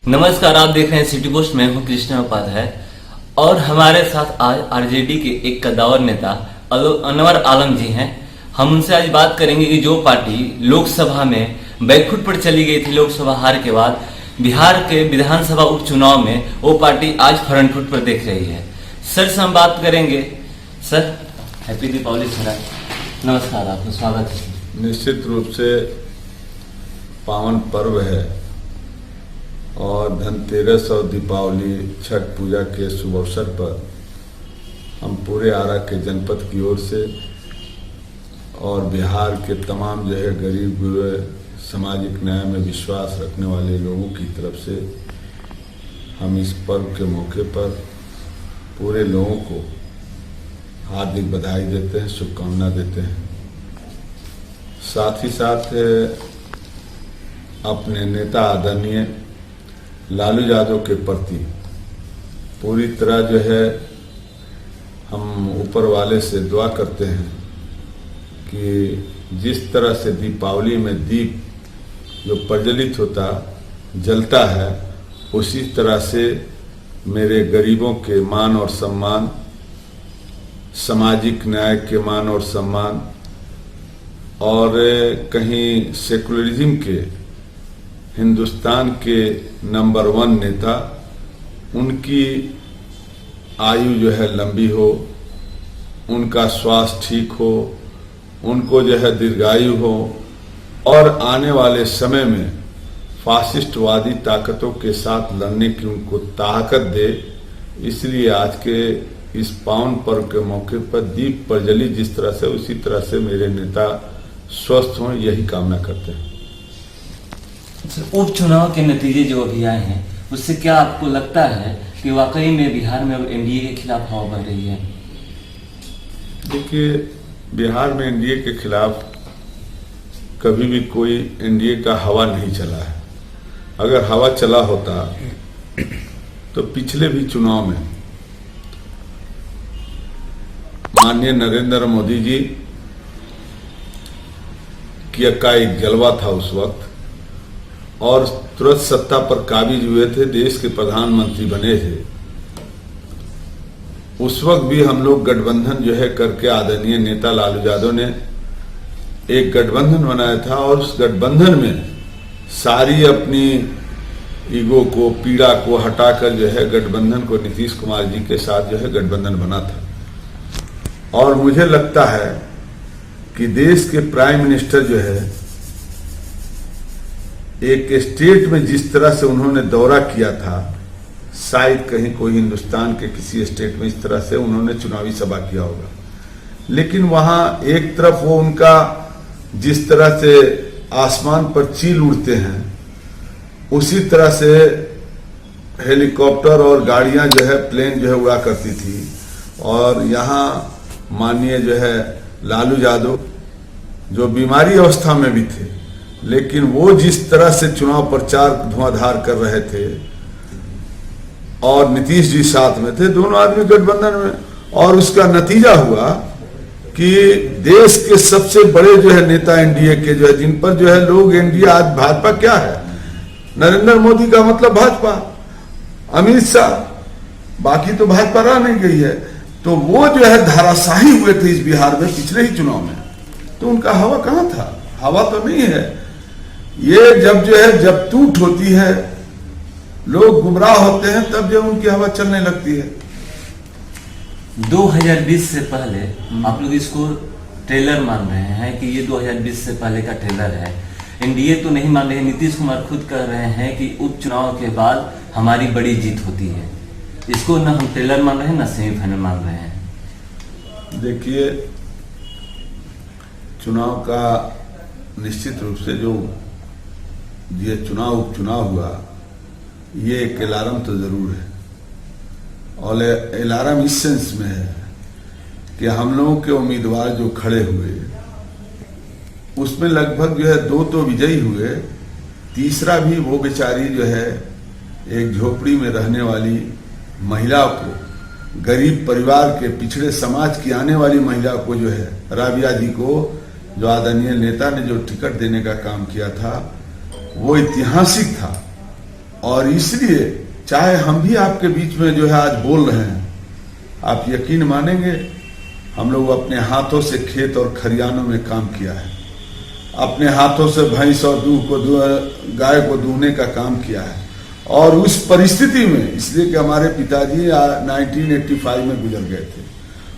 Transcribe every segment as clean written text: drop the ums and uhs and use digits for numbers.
नमस्कार, आप देख रहे हैं सिटी पोस्ट। मैं हूं कृष्णा उपाध्याय और हमारे साथ आज आरजेडी के एक कद्दावर नेता अनवर आलम जी हैं। हम उनसे आज बात करेंगे कि जो पार्टी लोकसभा में बैकफुट पर चली गई थी लोकसभा हार के बाद, बिहार के विधानसभा उपचुनाव में वो पार्टी आज फ्रंट फुट पर देख रही है। सर से हम बात करेंगे। Sir, happy Deepavali sir. नमस्कार, आपका स्वागत है। निश्चित रूप से पावन पर्व है और धनतेरस और दीपावली छठ पूजा के शुभ अवसर पर हम पूरे आरा के जनपद की ओर से और बिहार के तमाम गरीब गुरबे सामाजिक न्याय में विश्वास रखने वाले लोगों की तरफ से हम इस पर्व के मौके पर पूरे लोगों को हार्दिक बधाई देते हैं, शुभकामना देते हैं। साथ ही साथ अपने नेता आदरणीय लालू यादव के प्रति पूरी तरह हम ऊपर वाले से दुआ करते हैं कि जिस तरह से दीपावली में दीप जो प्रज्वलित होता जलता है, उसी तरह से मेरे गरीबों के मान और सम्मान, सामाजिक न्याय के मान और सम्मान और कहीं सेकुलरिज्म के हिंदुस्तान के नंबर 1 नेता, उनकी आयु लंबी हो, उनका स्वास्थ्य ठीक हो, उनको दीर्घायु हो और आने वाले समय में फासिस्टवादी ताकतों के साथ लड़ने की उनको ताकत दे। इसलिए आज के इस पावन पर्व के मौके पर दीप प्रज्वलित जिस तरह से, उसी तरह से मेरे नेता स्वस्थ हों, यही कामना करते हैं। उपचुनाव के नतीजे जो अभी आए हैं, उससे क्या आपको लगता है कि वाकई में बिहार में अब एनडीए के खिलाफ हवा बढ़ रही है? देखिए, बिहार में एनडीए के खिलाफ कभी भी कोई एनडीए का हवा नहीं चला है। अगर हवा चला होता तो पिछले भी चुनाव में माननीय नरेंद्र मोदी जी का एक जलवा था उस वक्त, और तुरंत सत्ता पर काबिज हुए थे, देश के प्रधानमंत्री बने थे। उस वक्त भी हम लोग गठबंधन करके आदरणीय नेता लालू यादव ने एक गठबंधन बनाया था और उस गठबंधन में सारी अपनी ईगो को, पीड़ा को हटाकर गठबंधन को नीतीश कुमार जी के साथ गठबंधन बना था। और मुझे लगता है कि देश के प्राइम मिनिस्टर एक स्टेट में जिस तरह से उन्होंने दौरा किया था, शायद कहीं कोई हिंदुस्तान के किसी स्टेट में इस तरह से उन्होंने चुनावी सभा किया होगा। लेकिन वहां एक तरफ वो उनका जिस तरह से आसमान पर चील उड़ते हैं, उसी तरह से हेलीकॉप्टर और गाड़ियां प्लेन उड़ा करती थी। और यहाँ माननीय लालू यादव जो बीमारी अवस्था में भी थे, लेकिन वो जिस तरह से चुनाव प्रचार धुआंधार कर रहे थे और नीतीश जी साथ में थे, दोनों आदमी गठबंधन में, और उसका नतीजा हुआ कि देश के सबसे बड़े नेता एनडीए के जिन पर लोग एनडीए, आज भाजपा क्या है, नरेंद्र मोदी का मतलब भाजपा, अमित शाह, बाकी तो भाजपा रह नहीं गई है, तो वो धाराशाही हुए थे इस बिहार में पिछले ही चुनाव में। तो उनका हवा कहां था? हवा तो नहीं है। ये जब जब टूट होती है, लोग गुमराह होते हैं, तब उनकी हवा चलने लगती है। 2020 से पहले आप लोग इसको ट्रेलर मान रहे हैं कि ये 2020 से पहले का ट्रेलर है। एनडीए तो नहीं मान रहे, नीतीश कुमार खुद कह रहे हैं कि उपचुनाव के बाद हमारी बड़ी जीत होती है। इसको न हम ट्रेलर मान रहे हैं, न सेमीफाइनल मान रहे हैं। देखिए, चुनाव का निश्चित रूप से जो ये उपचुनाव हुआ, ये एक अलार्म तो जरूर है। और अलार्म इस सेंस में है कि हम लोगों के उम्मीदवार जो खड़े हुए, उसमें लगभग 2 तो विजयी हुए, तीसरा भी वो बेचारी एक झोपड़ी में रहने वाली महिला को, गरीब परिवार के, पिछड़े समाज की आने वाली महिला को राबिया जी को, जो आदरणीय नेता ने जो टिकट देने का काम किया था, वो ऐतिहासिक था। और इसलिए चाहे हम भी आपके बीच में जो है आज बोल रहे हैं, आप यकीन मानेंगे हम लोग अपने हाथों से खेत और खरियानों में काम किया है, अपने हाथों से भैंस और गाय को दूहने का काम किया है। और उस परिस्थिति में, इसलिए कि हमारे पिताजी 1985 में गुजर गए थे,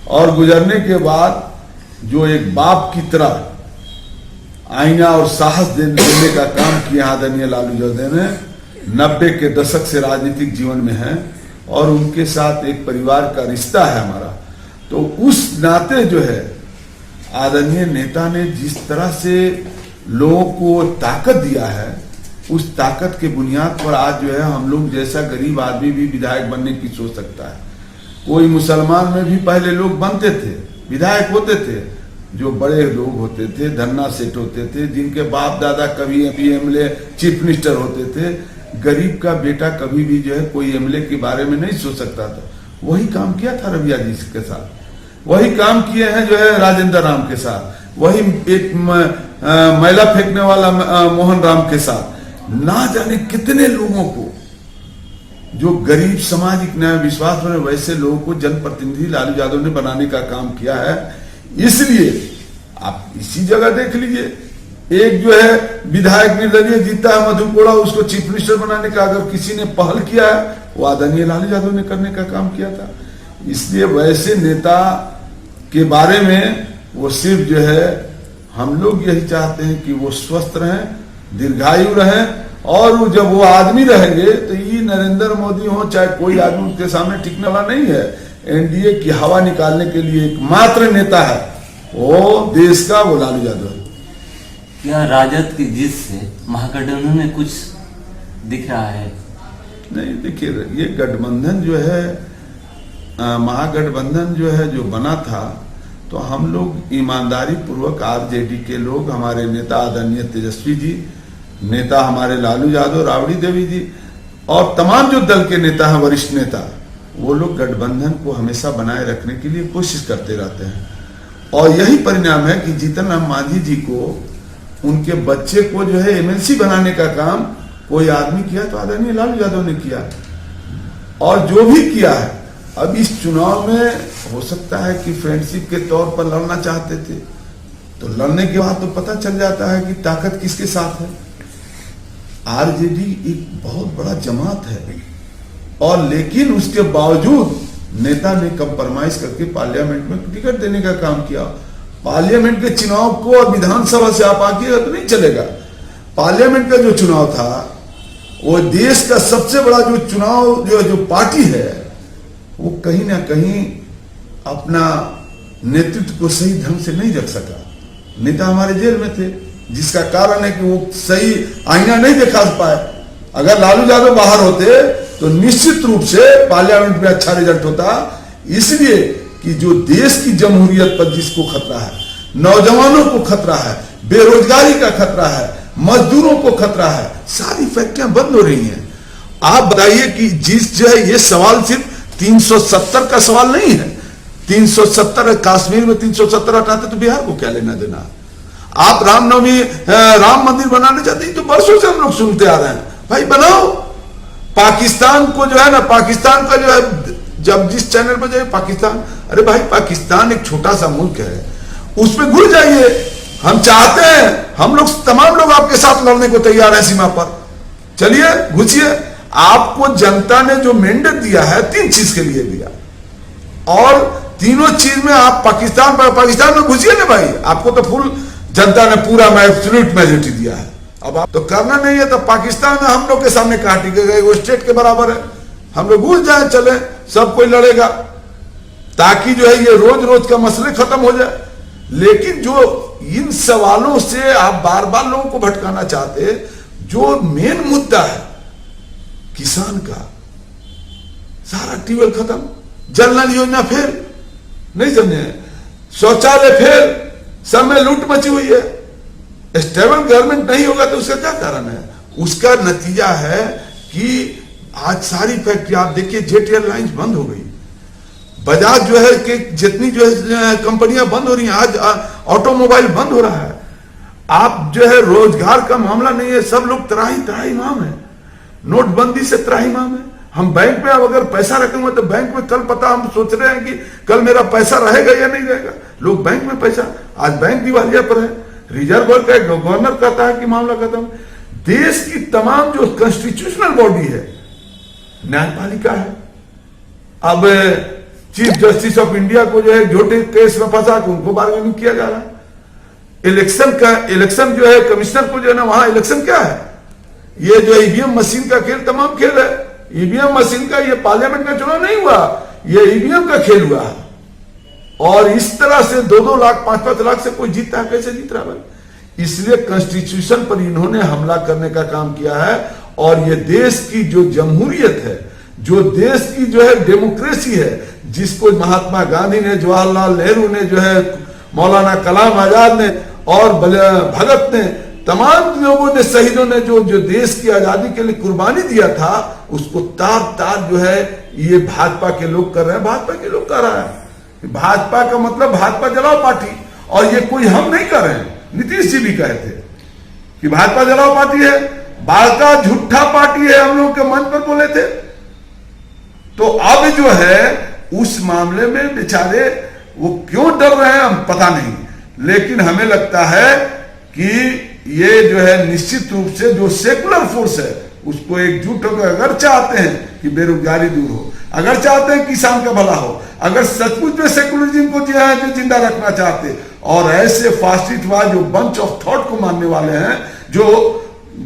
और गुजरने के बाद जो एक बाप की तरह आईना और साहस देने का काम किया आदरणीय लालू यादव ने, 90 के दशक से राजनीतिक जीवन में है और उनके साथ एक परिवार का रिश्ता है हमारा। तो उस नाते जो है आदरणीय नेता ने जिस तरह से लोगों को ताकत दिया है, उस ताकत के बुनियाद पर आज जो है हम लोग जैसा गरीब आदमी भी विधायक बनने की सोच सकता है। कोई मुसलमान में भी पहले लोग बनते थे, विधायक होते थे, जो बड़े लोग होते थे, धन्ना सेठ होते थे, जिनके बाप दादा कभी एमएलए चीफ मिनिस्टर होते थे। गरीब का बेटा कभी भी जो है कोई एमएलए के बारे में नहीं सोच सकता था। वही काम किया था रबिया जी के साथ, वही काम किए हैं जो है राजेंद्र राम के साथ, वही एक मैला फेंकने वाला मोहन राम के साथ, ना जाने कितने लोगों को जो गरीब सामाजिक न्याय विश्वास में वैसे लोगों को जनप्रतिनिधि लालू यादव ने बनाने का काम किया है। इसलिए आप इसी जगह देख लीजिए, एक जो है विधायक निर्दलीय जीता है मधु कोड़ा, उसको चीफ मिनिस्टर बनाने का अगर किसी ने पहल किया है वो आदरणीय लालू यादव ने करने का काम किया था। इसलिए वैसे नेता के बारे में वो सिर्फ जो है हम लोग यही चाहते हैं कि वो स्वस्थ रहें, दीर्घायु रहें, और जब वो आदमी रहेंगे तो ये नरेंद्र मोदी हो चाहे कोई आदमी उनके सामने टिकने वाला नहीं है। एनडीए की हवा निकालने के लिए एकमात्र नेता है वो देश का, वो लालू यादव है। क्या राजद की जीत से महागठबंधन में कुछ दिख रहा है? नहीं, देखिए ये गठबंधन जो है, महागठबंधन जो है जो बना था, तो हम लोग ईमानदारी पूर्वक आरजेडी के लोग, हमारे नेता आदरणीय तेजस्वी जी, नेता हमारे लालू यादव, राबड़ी देवी जी और तमाम जो दल के नेता हैं, वरिष्ठ नेता, वो लोग गठबंधन को हमेशा बनाए रखने के लिए कोशिश करते रहते हैं। और यही परिणाम है कि जीतन राम मांझी जी को, उनके बच्चे को जो है एमएलसी बनाने का काम कोई आदमी किया तो आदरणीय लालू यादव ने किया, और जो भी किया है। अब इस चुनाव में हो सकता है कि फ्रेंडशिप के तौर पर लड़ना चाहते थे, तो लड़ने के बाद तो पता चल जाता है कि ताकत किसके साथ है। आरजेडी एक बहुत बड़ा जमात है, और लेकिन उसके बावजूद नेता ने कंप्रोमाइज करके पार्लियामेंट में टिकट देने का काम किया। पार्लियामेंट के चुनाव को और विधानसभा से आप आगे तो नहीं चलेगा। पार्लियामेंट का जो चुनाव था वो देश का सबसे बड़ा जो चुनाव, जो पार्टी है वो कहीं ना कहीं अपना नेतृत्व को सही ढंग से नहीं रख सका। नेता हमारे जेल में थे, जिसका कारण है कि वो सही आईना नहीं दिखा पाए। अगर लालू यादव बाहर होते तो निश्चित रूप से पार्लियामेंट में अच्छा रिजल्ट होता। इसलिए कि जो देश की जमहूरियत पर जिसको खतरा है, नौजवानों को खतरा है, बेरोजगारी का खतरा है, मजदूरों को खतरा है, सारी फैक्ट्रियां बंद हो रही हैं। आप बताइए कि जिस जो है, ये सवाल सिर्फ 370 का सवाल नहीं है। 370 कश्मीर में 370 हटाते तो बिहार को क्या लेना देना। आप रामनवमी राम मंदिर बनाने चाहते हैं तो वर्षों से हम लोग सुनते आ रहे हैं, भाई बनाओ। पाकिस्तान को जो है ना, पाकिस्तान का जो है, जब जिस चैनल पर जाए पाकिस्तान, अरे भाई पाकिस्तान एक छोटा सा मुल्क है, उसमें घुस जाइए। हम चाहते हैं, हम लोग तमाम लोग आपके साथ लड़ने को तैयार हैं सीमा पर, चलिए घुसिए। आपको जनता ने जो मैंडेट दिया है 3 चीज के लिए दिया, और तीनों चीज में आप पाकिस्तान में घुसिए ना भाई। आपको तो फुल जनता ने पूरा एब्सोल्यूट मेजोरिटी दिया है। अब आप तो करना नहीं है तो पाकिस्तान में हम लोग के सामने काटी गई, वो स्टेट के बराबर है। हम लोग घुस जाए, चले, सब कोई लड़ेगा, ताकि जो है ये रोज रोज का मसले खत्म हो जाए। लेकिन जो इन सवालों से आप बार बार लोगों को भटकाना चाहते, जो मेन मुद्दा है किसान का, सारा ट्यूबवेल खत्म, जल नल योजना फेल, नहीं समझे, शौचालय फेल, सब में लूट मची हुई है। स्टेबल गवर्नमेंट नहीं होगा तो उसका क्या कारण है? उसका नतीजा है कि आज सारी फैक्ट्री आप देखिए, जेट एयरलाइंस बंद हो गई, बजाज जो है कि जितनी जो है कंपनियां बंद हो रही हैं, आज ऑटोमोबाइल बंद हो रहा है। आप जो है रोजगार का मामला नहीं है, सब लोग तराही तराही माम है। नोटबंदी से त्राहिमाम है। हम बैंक में अब अगर पैसा रखेंगे तो बैंक में कल पता, हम सोच रहे हैं कि कल मेरा पैसा रहेगा या नहीं रहेगा। लोग बैंक में पैसा, आज बैंक दिवालिया पर है, रिजर्व बैंक का गवर्नर कहता है कि मामला खत्म। देश की तमाम जो कॉन्स्टिट्यूशनल बॉडी है, न्यायपालिका है, अब चीफ जस्टिस ऑफ इंडिया को जो है झूठे केस में फंसा के उनको बार्गेनिंग किया जा रहा है। इलेक्शन जो है कमिश्नर को जो है ना, वहां इलेक्शन क्या है, ये जो ईवीएम मशीन का खेल तमाम खेल है। ईवीएम मशीन का, ये पार्लियामेंट में चुनाव नहीं हुआ, ये ईवीएम का खेल हुआ है। और इस तरह से 2-2 लाख 5-5 लाख से कोई जीतता है, कैसे जीत रहा भाई। इसलिए कॉन्स्टिट्यूशन पर इन्होंने हमला करने का काम किया है। और ये देश की जो जमहूरियत है, जो देश की जो है डेमोक्रेसी है, जिसको महात्मा गांधी ने, जवाहरलाल नेहरू ने, जो है मौलाना कलाम आजाद ने और भगत ने, तमाम लोगों ने, शहीदों ने जो देश की आजादी के लिए कुर्बानी दिया था, उसको तार जो है ये भाजपा के लोग कर रहे हैं। भाजपा के लोग कर रहा है। भाजपा का मतलब भाजपा जलाओ पार्टी, और ये कोई हम नहीं कर रहे हैं। नीतीश जी भी कहे थे कि भाजपा जलाओ पार्टी है, भाजपा झूठा पार्टी है, हम लोग के मंच पर बोले थे। तो अब जो है उस मामले में बेचारे वो क्यों डर रहे हैं हम पता नहीं, लेकिन हमें लगता है कि ये जो है निश्चित रूप से जो सेकुलर फोर्स है उसको एकजुट होकर, अगर चाहते हैं कि बेरोजगारी दूर हो, अगर चाहते हैं किसान का भला हो, अगर सचमुच में सेकुलरिज्म को जो जिंदा रखना चाहते, और ऐसे फासिस्टवाद जो बंच ऑफ थॉट को मानने वाले हैं, जो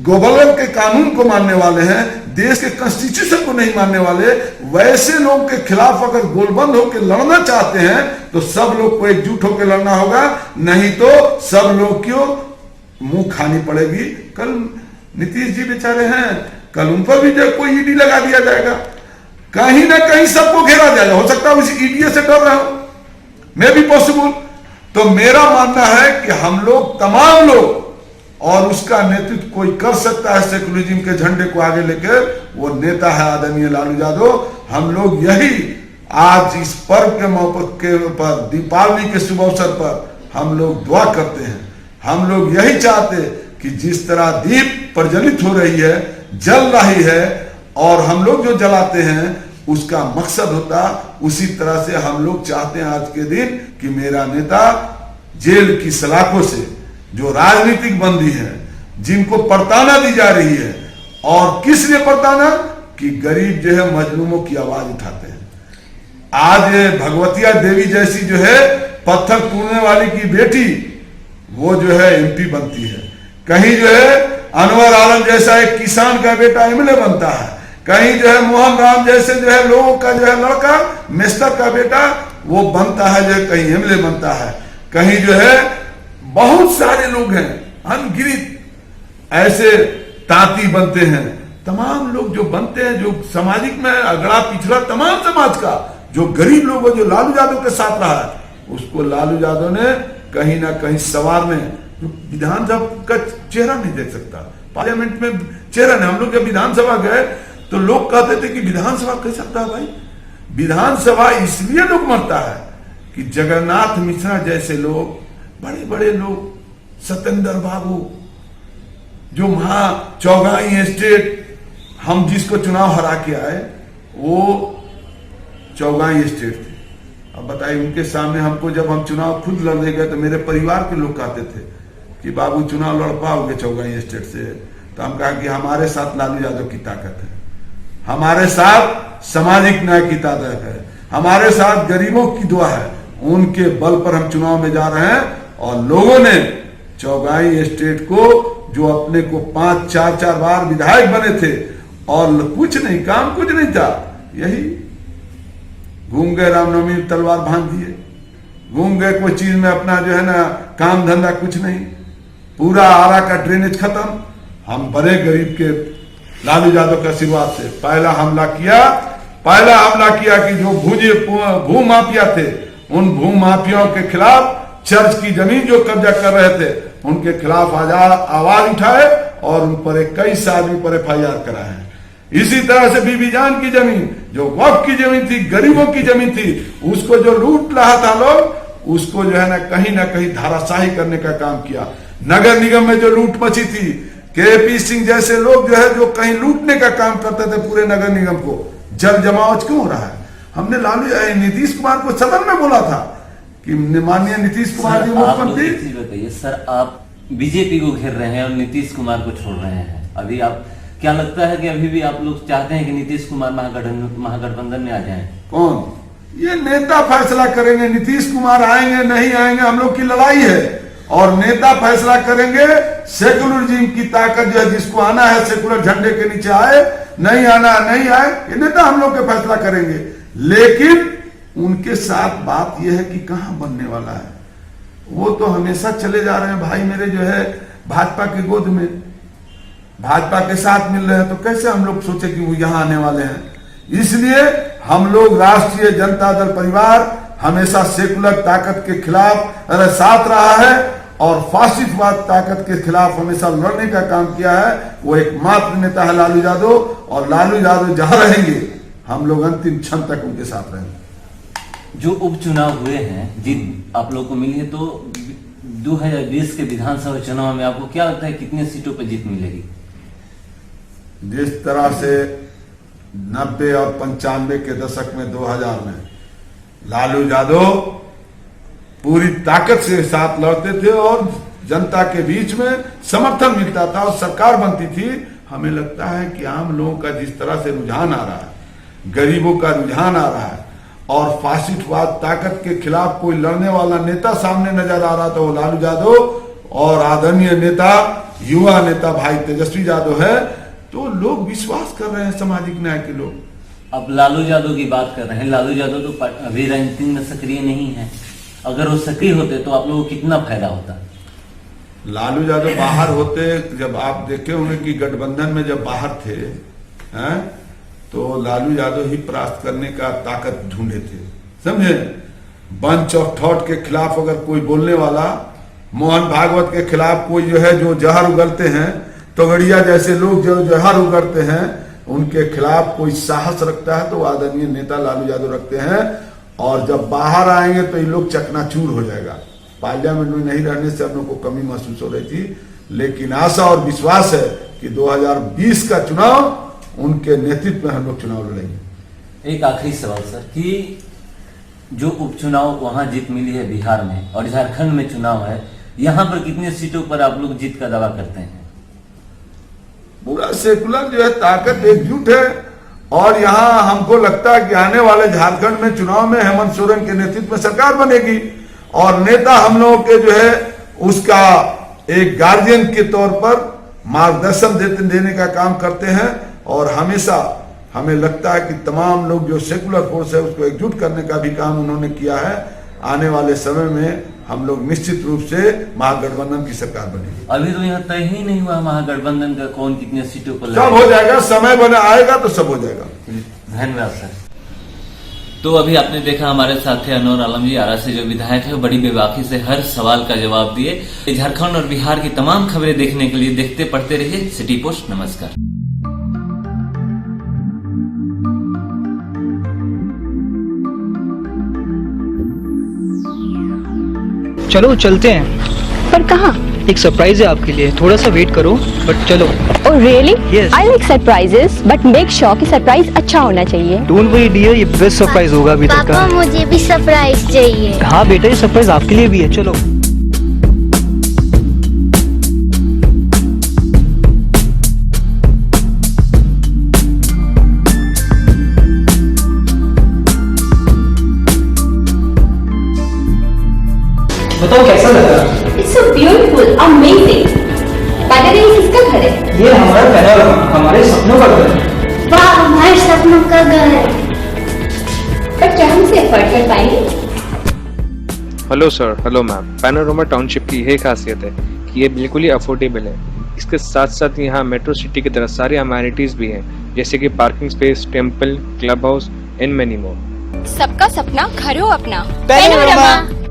गोबल्लर के कानून को मानने वाले हैं, देश के कॉन्स्टिट्यूशन को नहीं मानने वाले, वैसे लोग के खिलाफ अगर गोलबंद होकर लड़ना चाहते हैं तो सब लोग को एकजुट होकर लड़ना होगा, नहीं तो सब लोग क्यों मुंह खानी पड़ेगी। कल नीतीश जी बेचारे हैं, कल उन पर भी जो कोई ईडी लगा दिया जाएगा, कहीं ना कहीं सबको घेरा जाएगा। हो सकता है उस ईडी से डर रहा हूं, मैं भी पॉसिबल। तो मेरा मानना है कि हम लोग, तमाम लोग, और उसका नेतृत्व कोई कर सकता है सेकुलरिज्म के झंडे को आगे लेकर, वो नेता है आदरणीय लालू यादव। हम लोग यही आज इस पर्व के मौके के ऊपर, दीपावली के शुभ अवसर पर हम लोग दुआ करते हैं। हम लोग यही चाहते कि जिस तरह दीप प्रज्वलित हो रही है, जल रही है, और हम लोग जो जलाते हैं उसका मकसद होता, उसी तरह से हम लोग चाहते हैं आज के दिन कि मेरा नेता जेल की सलाखों से जो राजनीतिक बंदी है, जिनको प्रताड़ना दी जा रही है, और किस लिए प्रताड़ना, कि गरीब जो है मजलूमों की आवाज उठाते हैं। आज भगवतिया देवी जैसी जो है पत्थर तोड़ने वाली की बेटी, वो जो है एमपी बनती है। कहीं जो है अनवर आलम जैसा एक किसान का बेटा एमएलए बनता है, कहीं जो है मोहन राम जैसे जो है लोगों का जो है लड़का, मिस्टर का बेटा, वो बनता है जो है कहीं एमएलए बनता है, कहीं जो है बहुत सारे लोग हैं, अनगिनत ऐसे तांती बनते हैं। तमाम लोग जो बनते हैं, जो सामाजिक में अगड़ा पिछड़ा तमाम समाज का जो गरीब लोग, जो लालू यादव के साथ रहा है, उसको लालू यादव ने कहीं ना कहीं सवारने, विधानसभा का चेहरा नहीं देख सकता, पार्लियामेंट में चेहरा नहीं। हम लोग जब विधानसभा गए तो लोग कहते थे कि विधानसभा कह सकता है भाई, विधानसभा इसलिए लोग मरता है कि जगन्नाथ मिश्रा जैसे लोग, बड़े बड़े लोग, सत्येंद्र बाबू, जो वहां चौगाई स्टेट, हम जिसको चुनाव हरा के आए, वो चौगाई स्टेट थे। अब बताइए, उनके सामने हमको, जब हम चुनाव खुद लड़ने गए तो मेरे परिवार के लोग कहते थे कि बाबू चुनाव लड़ पाओगे चौगाई स्टेट से? तो हम कहा कि हमारे साथ लालू यादव की ताकत है, हमारे साथ सामाजिक न्याय की ताकत है, हमारे साथ गरीबों की दुआ है, उनके बल पर हम चुनाव में जा रहे हैं। और लोगों ने चौगाई स्टेट को, जो अपने को 5-4 बार विधायक बने थे और कुछ नहीं, काम कुछ नहीं था, यही घूम गए, रामनवमी तलवार बांध दिए, घूम गए कोई चीज में अपना जो है ना काम धंधा कुछ नहीं, पूरा आरा का ड्रेनेज खत्म। हम बड़े गरीब के लालू यादव के आशीर्वाद से पहला हमला किया कि जो भू माफिया थे, उन भू माफियाओं के खिलाफ, चर्च की जमीन जो कब्जा कर रहे थे उनके खिलाफ आवाज उठाए और उन पर 21 आदमी पर FIR कराए। इसी तरह से बीबी जान की जमीन, जो वक्फ की जमीन थी, गरीबों की जमीन थी, उसको जो लूट रहा था लोग, उसको जो है ना कहीं धाराशाही करने का काम किया। नगर निगम में जो लूट मची थी, केपी सिंह जैसे लोग जो है, जो कहीं लूटने का काम करते थे पूरे नगर निगम को, जल जमाव क्यों हो रहा है? हमने नीतीश कुमार को सदन में बोला था कि माननीय नीतीश कुमार जी मुख्यमंत्री। बताइए सर, आप बीजेपी को घेर रहे हैं और नीतीश कुमार को छोड़ रहे हैं। अभी आप क्या लगता है कि अभी भी आप लोग चाहते हैं कि नीतीश कुमार महागठबंधन में आ जाएं? कौन? ये नेता फैसला करेंगे। नीतीश कुमार आएंगे नहीं आएंगे हम लोग की लड़ाई है, और नेता फैसला करेंगे। सेकुलरिज्म की ताकत जो है, जिसको आना है सेकुलर झंडे के नीचे आए, नहीं आना नहीं आए, ये नेता हम लोग के फैसला करेंगे। लेकिन उनके साथ बात यह है कि कहां बनने वाला है। वो तो हमेशा चले जा रहे हैं भाई मेरे जो है भाजपा की गोद में, भाजपा के साथ मिल रहे हैं, तो कैसे हम लोग सोचे कि वो यहां आने वाले हैं। इसलिए हम लोग राष्ट्रीय जनता दल परिवार हमेशा सेकुलर ताकत के खिलाफ साथ रहा है और फासिस्टवाद ताकत के खिलाफ हमेशा लड़ने का काम किया है। वो एकमात्र नेता है लालू यादव, और लालू यादव जहां रहेंगे हम लोग अंतिम क्षण तक उनके साथ रहेंगे। जो उपचुनाव हुए हैं, जीत आप लोग को मिली है, तो 2020 के विधानसभा चुनाव में आपको क्या लगता है कितने सीटों पर जीत मिलेगी? जिस तरह से 90 और 95 के दशक में 2000 में लालू यादव पूरी ताकत से साथ लड़ते थे और जनता के बीच में समर्थन मिलता था और सरकार बनती थी, हमें लगता है कि आम लोगों का जिस तरह से रुझान आ रहा है, गरीबों का रुझान आ रहा है, और फासिस्टवाद ताकत के खिलाफ कोई लड़ने वाला नेता सामने नजर आ रहा था, वो लालू यादव और आदरणीय नेता युवा नेता भाई तेजस्वी यादव है। तो लोग विश्वास कर रहे हैं सामाजिक न्याय के लोग। अब लालू यादव की बात कर रहे हैं, लालू यादव तो अभी राजनीति में सक्रिय नहीं है। अगर वो सक्रिय होते तो आप लोगों को कितना फायदा होता? लालू यादव बाहर होते, जब आप देखे होंगे कि गठबंधन में जब बाहर थे हैं, तो लालू यादव ही परास्त करने का ताकत ढूंढे थे, समझे। बंच ऑफ थॉट के खिलाफ अगर कोई बोलने वाला, मोहन भागवत के खिलाफ कोई जो है, जो जहर उगलते हैं, तोगड़िया जैसे लोग जो जहर उगलते हैं, उनके खिलाफ कोई साहस रखता है तो आदरणीय नेता लालू यादव रखते हैं। और जब बाहर आएंगे तो ये लोग चकनाचूर हो जाएगा। पार्लियामेंट में नहीं रहने से हम लोग को कमी महसूस हो रही थी, लेकिन आशा और विश्वास है कि 2020 का चुनाव उनके नेतृत्व में हम लोग चुनाव लड़ेंगे। एक आखिरी सवाल सर, कि जो उपचुनाव वहां जीत मिली है बिहार में और झारखंड में चुनाव है, यहाँ पर कितने सीटों पर आप लोग जीत का दावा करते हैं? पूरा सेकुलर जो है ताकत एकजुट है, और यहाँ हमको लगता है कि आने वाले झारखंड में चुनाव में हेमंत सोरेन के नेतृत्व में सरकार बनेगी, और नेता हम लोगों के जो है उसका एक गार्जियन के तौर पर मार्गदर्शन देने का काम करते हैं। और हमेशा हमें लगता है कि तमाम लोग जो सेकुलर फोर्स है उसको एकजुट करने का भी काम उन्होंने किया है। आने वाले समय में हम लोग निश्चित रूप से महागठबंधन की सरकार बनेगी। अभी तो यहाँ तय ही नहीं हुआ महागठबंधन का कौन कितने सीटों पर सब हो जाएगा, समय बने आएगा तो सब हो जाएगा। धन्यवाद सर। तो अभी आपने देखा हमारे साथ थे अनवर आलम जी, आरा से जो विधायक है, बड़ी बेबाकी से हर सवाल का जवाब दिए। झारखंड और बिहार की तमाम खबरें देखने के लिए देखते पढ़ते रहिए सिटी पोस्ट। नमस्कार। चलो चलते हैं। पर कहाँ? एक सरप्राइज है आपके लिए, थोड़ा सा वेट करो, बट चलो। Oh really? Yes. I like surprises, but make sure कि सरप्राइज अच्छा होना चाहिए। डोंट वरी डियर, ये बेस्ट सरप्राइज होगा अभी तक का। पापा मुझे भी सरप्राइज चाहिए। हाँ बेटा, ये सरप्राइज आपके लिए भी है, चलो। बताओ कैसा लगा? It's so beautiful, amazing. By the way, किसका घर है? ये हमारा पैनोरमा, हमारे सपनों का घर है। वाह, हमारे सपनों का घर है। पर क्या हम इसे अफोर्ड कर पाएंगे? Hello sir, hello ma'am. Panorama township की यही खासियत है कि ये बिल्कुल ही अफोर्डेबल है। इसके साथ साथ यहाँ मेट्रो सिटी की तरह सारी अमेनिटीज भी हैं, जैसे कि parking space, temple, club house and many more. सबका सपना घर हो अपना। पैनोरमा।